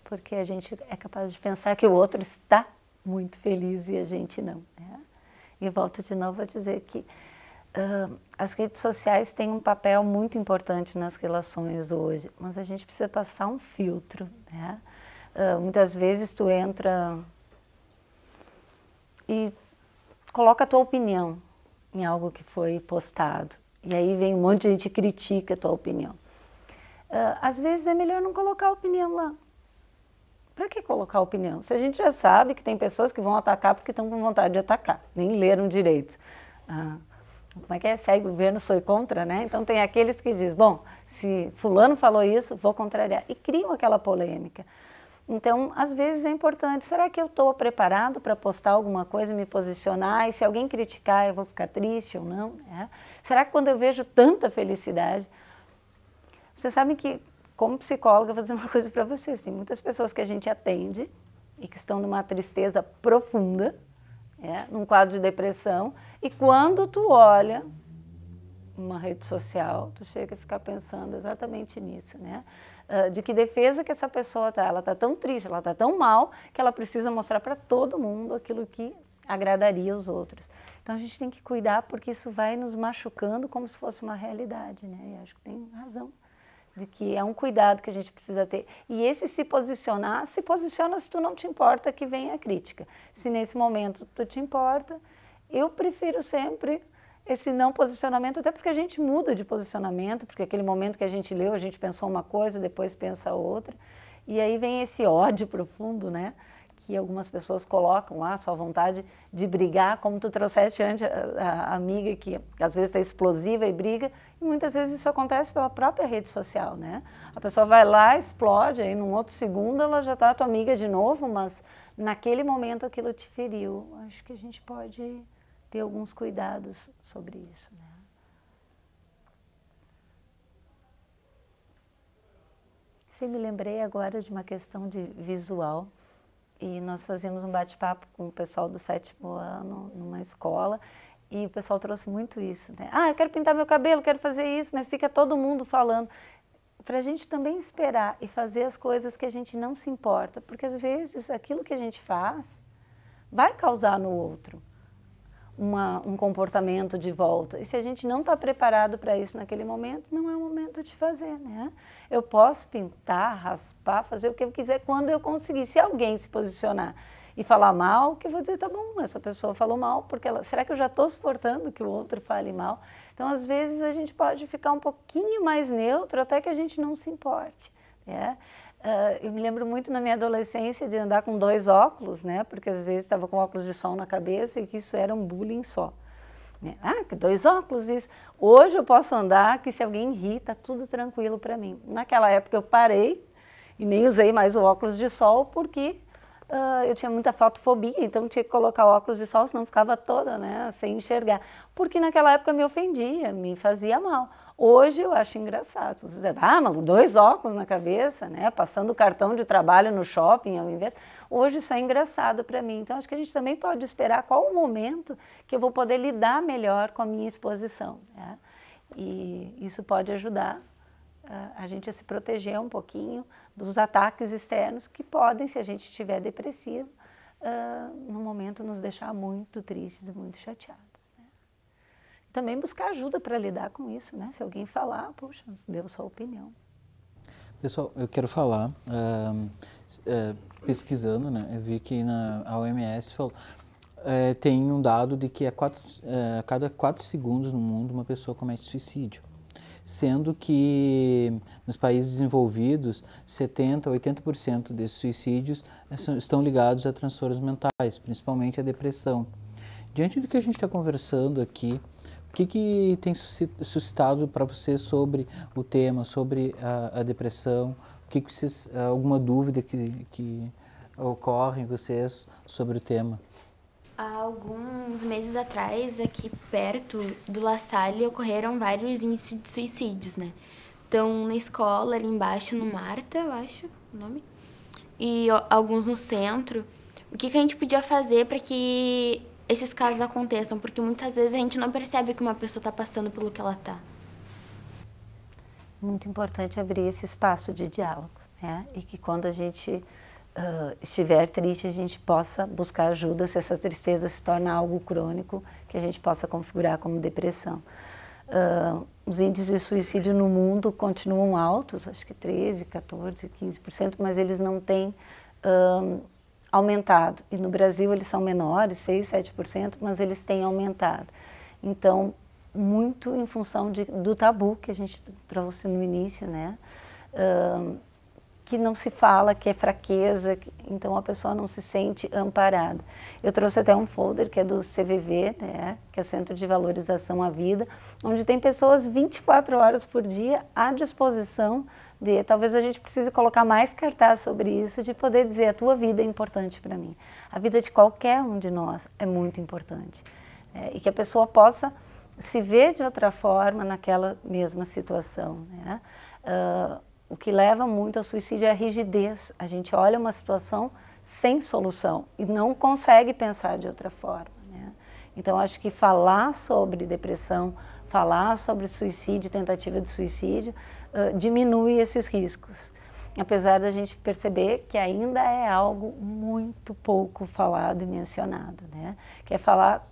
Porque a gente é capaz de pensar que o outro está muito feliz e a gente não. Né? E volto de novo a dizer que as redes sociais têm um papel muito importante nas relações hoje, mas a gente precisa passar um filtro. Né? Muitas vezes tu entra e coloca a tua opinião em algo que foi postado. E aí vem um monte de gente que critica a tua opinião. Às vezes é melhor não colocar a opinião lá. Para que colocar a opinião? Se a gente já sabe que tem pessoas que vão atacar porque estão com vontade de atacar, nem leram direito. Como é que é? Se é governo, sou contra, né? Então tem aqueles que dizem, bom, se fulano falou isso, vou contrariar. E criam aquela polêmica. Então, às vezes é importante, será que eu estou preparado para postar alguma coisa, me posicionar, e se alguém criticar eu vou ficar triste ou não? É? Será que quando eu vejo tanta felicidade... Vocês sabem que, como psicóloga, eu vou dizer uma coisa para vocês, tem muitas pessoas que a gente atende e que estão numa tristeza profunda, num quadro de depressão, e quando tu olha uma rede social, tu chega a ficar pensando exatamente nisso, né? De que defesa que essa pessoa está, ela está tão triste, ela está tão mal, que ela precisa mostrar para todo mundo aquilo que agradaria os outros. Então a gente tem que cuidar porque isso vai nos machucando como se fosse uma realidade, né? E acho que tem razão, de que é um cuidado que a gente precisa ter. E esse se posicionar, se posiciona se tu não te importa que venha a crítica. Se nesse momento tu te importa, eu prefiro sempre esse não posicionamento, até porque a gente muda de posicionamento, porque aquele momento que a gente leu, a gente pensou uma coisa, depois pensa outra, e aí vem esse ódio profundo, né? Que algumas pessoas colocam lá, sua vontade de brigar, como tu trouxeste antes, a amiga que às vezes está explosiva e briga, e muitas vezes isso acontece pela própria rede social, né? A pessoa vai lá, explode, aí num outro segundo ela já está tua amiga de novo, mas naquele momento aquilo te feriu. Acho que a gente pode ter alguns cuidados sobre isso, né? Você me lembrei agora de uma questão de visual. E nós fazíamos um bate-papo com o pessoal do 7º ano, numa escola, e o pessoal trouxe muito isso, né? Eu quero pintar meu cabelo, quero fazer isso, mas fica todo mundo falando. Para a gente também esperar e fazer as coisas que a gente não se importa, porque às vezes aquilo que a gente faz vai causar no outro um comportamento de volta. E se a gente não está preparado para isso naquele momento, não é o momento de fazer, né? Eu posso pintar, raspar, fazer o que eu quiser quando eu conseguir. Se alguém se posicionar e falar mal, que eu vou dizer, tá bom, essa pessoa falou mal, porque será que eu já estou suportando que o outro fale mal? Então, às vezes, a gente pode ficar um pouquinho mais neutro até que a gente não se importe, né? Eu me lembro muito na minha adolescência de andar com 2 óculos, né? Porque às vezes estava com óculos de sol na cabeça e que isso era um bullying só. Que 2 óculos, isso. Hoje eu posso andar que se alguém ri, tá tudo tranquilo para mim. Naquela época eu parei e nem usei mais o óculos de sol porque eu tinha muita fotofobia, então tinha que colocar óculos de sol, senão ficava toda, né, sem enxergar. Porque naquela época me ofendia, me fazia mal. Hoje eu acho engraçado. Você diz, mas 2 óculos na cabeça, né? Passando o cartão de trabalho no shopping ao invés. Hoje isso é engraçado para mim. Então acho que a gente também pode esperar qual o momento que eu vou poder lidar melhor com a minha exposição, né? E isso pode ajudar a gente a se proteger um pouquinho dos ataques externos que podem, se a gente estiver depressivo, no momento nos deixar muito tristes e muito chateados. Também buscar ajuda para lidar com isso, né? Se alguém falar, poxa, deu sua opinião. Pessoal, eu quero falar, pesquisando, né? Eu vi que a OMS falou, tem um dado de que a cada 4 segundos no mundo uma pessoa comete suicídio. Sendo que nos países desenvolvidos, 70% a 80% desses suicídios estão ligados a transtornos mentais, principalmente a depressão. Diante do que a gente está conversando aqui, o que tem suscitado para você sobre o tema, sobre a depressão? Alguma dúvida que ocorre em vocês sobre o tema? Há alguns meses atrás, aqui perto do La Salle, ocorreram vários índices de suicídios, né? Então, na escola, ali embaixo, no Marta, eu acho o nome, e alguns no centro. O que a gente podia fazer para que esses casos aconteçam? Porque muitas vezes a gente não percebe que uma pessoa está passando pelo que ela está. Muito importante abrir esse espaço de diálogo, né? E que quando a gente estiver triste, a gente possa buscar ajuda, se essa tristeza se torna algo crônico, que a gente possa configurar como depressão. Os índices de suicídio no mundo continuam altos, acho que 13%, 14%, 15%, mas eles não têm aumentado. E no Brasil eles são menores, 6%, 7%, mas eles têm aumentado. Então, muito em função do tabu que a gente trouxe no início, né? Que não se fala, que é fraqueza, então a pessoa não se sente amparada. Eu trouxe até um folder que é do CVV, né, que é o Centro de Valorização à Vida, onde tem pessoas 24 horas por dia à disposição de, talvez a gente precise colocar mais cartaz sobre isso, de poder dizer, a tua vida é importante para mim. A vida de qualquer um de nós é muito importante. E que a pessoa possa se ver de outra forma naquela mesma situação, né? O que leva muito ao suicídio é a rigidez. A gente olha uma situação sem solução e não consegue pensar de outra forma, né? Então, acho que falar sobre depressão, falar sobre suicídio, tentativa de suicídio, diminui esses riscos. Apesar da gente perceber que ainda é algo muito pouco falado e mencionado, né? Que é falar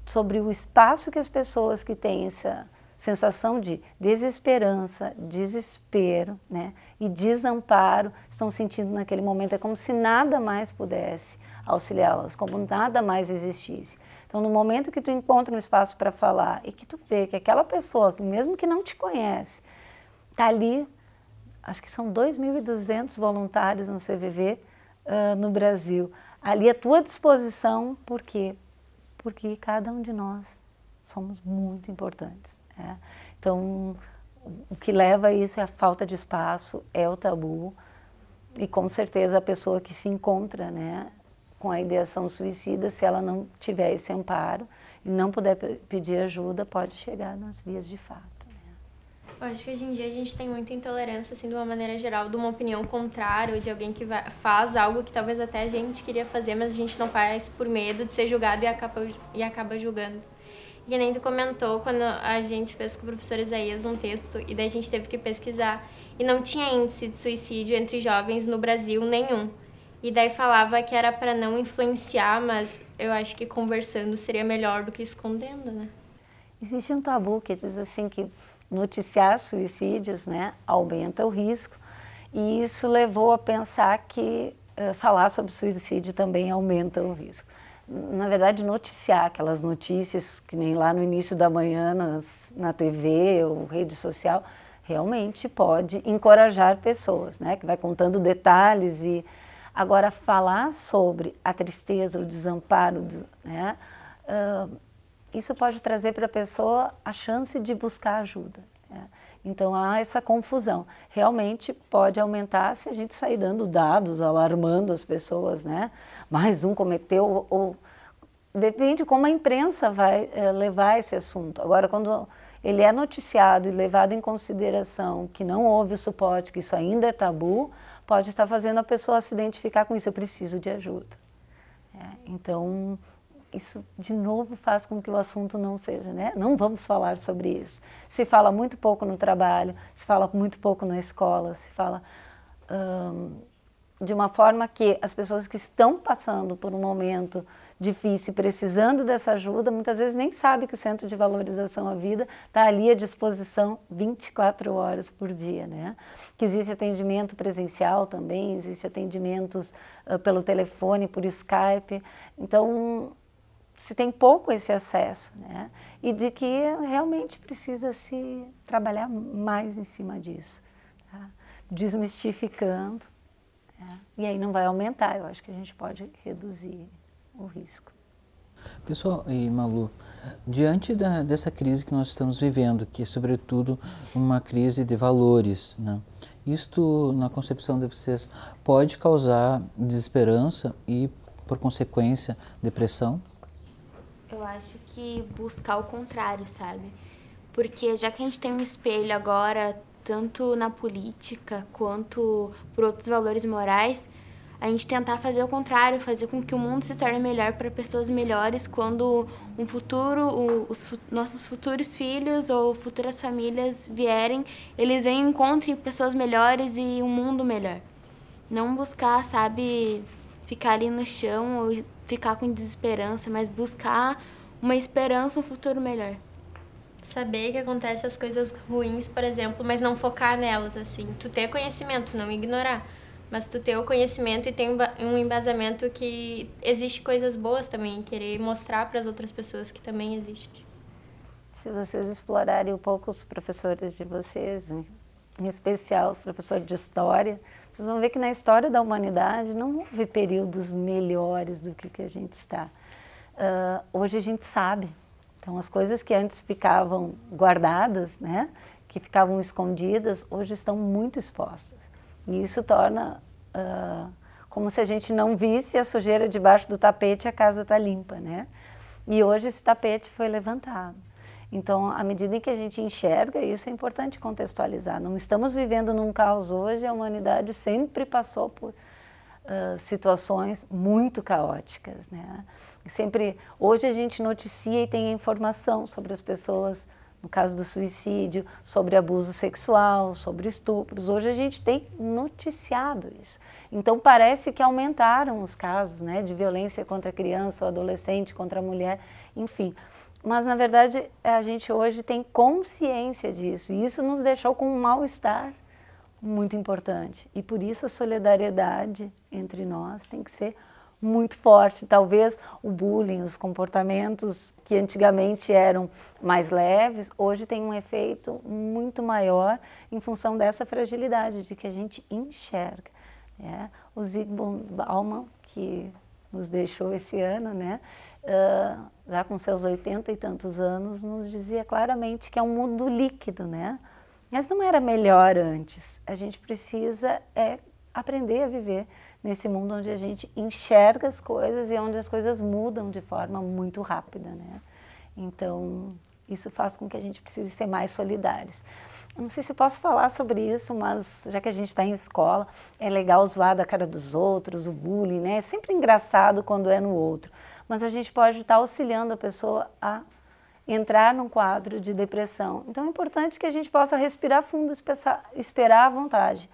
sobre o espaço que as pessoas que têm essa sensação de desesperança, desespero, né, e desamparo estão sentindo naquele momento. É como se nada mais pudesse auxiliá-las, como nada mais existisse. Então, no momento que tu encontra um espaço para falar e que tu vê que aquela pessoa, mesmo que não te conhece, está ali, acho que são 2.200 voluntários no CVV no Brasil, ali à tua disposição, por quê? Porque cada um de nós somos muito importantes. Então, o que leva a isso é a falta de espaço, é o tabu, e com certeza a pessoa que se encontra, né, com a ideação suicida, se ela não tiver esse amparo e não puder pedir ajuda, pode chegar nas vias de fato. Eu acho que hoje em dia a gente tem muita intolerância, assim, de uma maneira geral, de uma opinião contrária, ou de alguém que faz algo que talvez até a gente queria fazer, mas a gente não faz por medo de ser julgado e acaba julgando. E nem tu comentou, quando a gente fez com o professor Isaías um texto, e daí a gente teve que pesquisar, e não tinha índice de suicídio entre jovens no Brasil nenhum. E daí falava que era para não influenciar, mas eu acho que conversando seria melhor do que escondendo, né? Existe um tabu que diz assim que noticiar suicídios, né, aumenta o risco, e isso levou a pensar que falar sobre suicídio também aumenta o risco. Na verdade, noticiar aquelas notícias que nem lá no início da manhã na TV ou rede social, realmente pode encorajar pessoas, né? Que vai contando detalhes. E agora, falar sobre a tristeza, o desamparo, né? Isso pode trazer para a pessoa a chance de buscar ajuda, né? Então, há essa confusão. Realmente pode aumentar se a gente sair dando dados, alarmando as pessoas, né? Mais um cometeu, ou depende como a imprensa vai levar esse assunto. Agora, quando ele é noticiado e levado em consideração que não houve o suporte, que isso ainda é tabu, pode estar fazendo a pessoa se identificar com isso, eu preciso de ajuda. Então, isso, de novo, faz com que o assunto não seja, né? Não vamos falar sobre isso. Se fala muito pouco no trabalho, se fala muito pouco na escola, se fala de uma forma que as pessoas que estão passando por um momento difícil, precisando dessa ajuda, muitas vezes nem sabem que o Centro de Valorização à Vida está ali à disposição 24 horas por dia, né? Que existe atendimento presencial também, existe atendimentos pelo telefone, por Skype. Então, se tem pouco esse acesso, né? E de que realmente precisa se trabalhar mais em cima disso, tá? Desmistificando, né? E aí não vai aumentar, eu acho que a gente pode reduzir o risco. Pessoal, e Malu, diante dessa crise que nós estamos vivendo, que é sobretudo uma crise de valores, né? Isto, na concepção de vocês, pode causar desesperança e, por consequência, depressão? Eu acho que buscar o contrário, sabe? Porque já que a gente tem um espelho agora, tanto na política quanto por outros valores morais, a gente tentar fazer o contrário, fazer com que o mundo se torne melhor para pessoas melhores quando um futuro, os nossos futuros filhos ou futuras famílias vierem, eles venham e encontrem pessoas melhores e um mundo melhor. Não buscar, sabe, ficar ali no chão ou ficar com desesperança, mas buscar uma esperança, um futuro melhor. Saber que acontecem as coisas ruins, por exemplo, mas não focar nelas, assim. Tu ter conhecimento, não ignorar. Mas tu ter o conhecimento e ter um embasamento que existe coisas boas também. Querer mostrar para as outras pessoas que também existe. Se vocês explorarem um pouco os professores de vocês, em especial os professores de história, vocês vão ver que na história da humanidade não houve períodos melhores do que a gente está. Hoje a gente sabe. Então, as coisas que antes ficavam guardadas, né, que ficavam escondidas, hoje estão muito expostas. E isso torna como se a gente não visse a sujeira debaixo do tapete e a casa está limpa, né? E hoje esse tapete foi levantado. Então, à medida em que a gente enxerga, isso é importante contextualizar. Não estamos vivendo num caos hoje, a humanidade sempre passou por situações muito caóticas, né? Sempre, hoje a gente noticia e tem informação sobre as pessoas, no caso do suicídio, sobre abuso sexual, sobre estupros. Hoje a gente tem noticiado isso. Então parece que aumentaram os casos, né, de violência contra a criança ou adolescente, contra a mulher, enfim. Mas na verdade a gente hoje tem consciência disso e isso nos deixou com um mal-estar muito importante. E por isso a solidariedade entre nós tem que ser muito forte. Talvez o bullying, os comportamentos que antigamente eram mais leves, hoje tem um efeito muito maior em função dessa fragilidade de que a gente enxerga, né? O Zygmunt Bauman, que nos deixou esse ano, né? Já com seus 80 e tantos anos, nos dizia claramente que é um mundo líquido, né? Mas não era melhor antes. A gente precisa aprender a viver nesse mundo onde a gente enxerga as coisas e onde as coisas mudam de forma muito rápida, né? Então, isso faz com que a gente precise ser mais solidários. Eu não sei se eu posso falar sobre isso, mas já que a gente está em escola, é legal zoar da cara dos outros, o bullying, né? É sempre engraçado quando é no outro, mas a gente pode estar auxiliando a pessoa a entrar num quadro de depressão. Então, é importante que a gente possa respirar fundo, esperar à vontade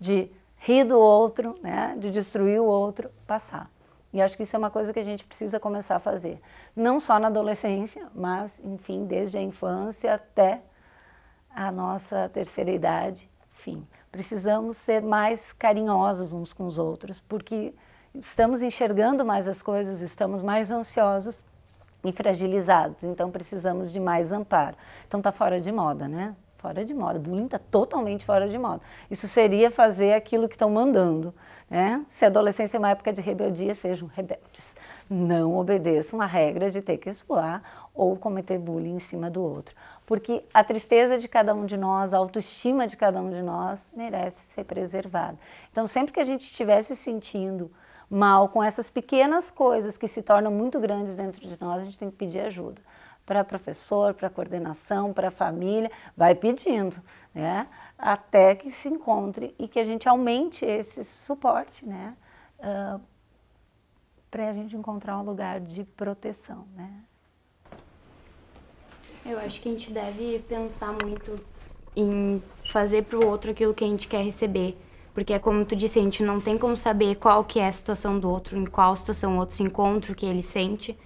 de rir do outro, né, de destruir o outro, passar. E acho que isso é uma coisa que a gente precisa começar a fazer. Não só na adolescência, mas, enfim, desde a infância até a nossa terceira idade. Enfim, precisamos ser mais carinhosos uns com os outros, porque estamos enxergando mais as coisas, estamos mais ansiosos e fragilizados. Então, precisamos de mais amparo. Então, está fora de moda, né? Fora de moda, bullying está totalmente fora de moda. Isso seria fazer aquilo que estão mandando, né? Se a adolescência é uma época de rebeldia, sejam rebeldes. Não obedeçam a regra de ter que zoar ou cometer bullying em cima do outro. Porque a tristeza de cada um de nós, a autoestima de cada um de nós merece ser preservada. Então, sempre que a gente estiver se sentindo mal com essas pequenas coisas que se tornam muito grandes dentro de nós, a gente tem que pedir ajuda. Para professor, para coordenação, para a família, vai pedindo, né? Até que se encontre e que a gente aumente esse suporte, né? Para a gente encontrar um lugar de proteção, né? Eu acho que a gente deve pensar muito em fazer para o outro aquilo que a gente quer receber. Porque é como tu disse, a gente não tem como saber qual que é a situação do outro, em qual situação o outro se encontra, o que ele sente.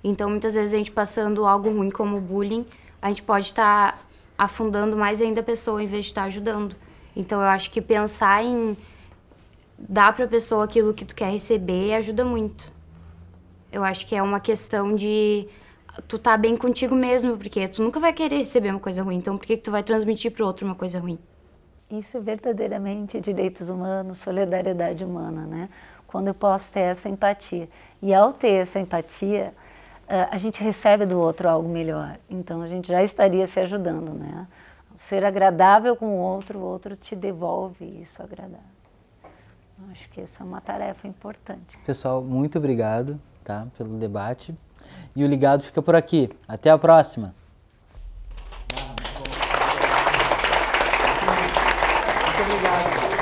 Então, muitas vezes, a gente passando algo ruim como bullying, a gente pode estar afundando mais ainda a pessoa em vez de estar ajudando. Então, eu acho que pensar em dar para a pessoa aquilo que tu quer receber ajuda muito. Eu acho que é uma questão de tu tá bem contigo mesmo, porque tu nunca vai querer receber uma coisa ruim. Então, por que tu vai transmitir para o outro uma coisa ruim? Isso é verdadeiramente direitos humanos, solidariedade humana, né? Quando eu posso ter essa empatia. E ao ter essa empatia, a gente recebe do outro algo melhor. Então, a gente já estaria se ajudando, né? Ser agradável com o outro te devolve isso agradável. Acho que essa é uma tarefa importante. Pessoal, muito obrigado. tá? Pelo debate. E o Ligado fica por aqui. Até a próxima. Muito obrigado.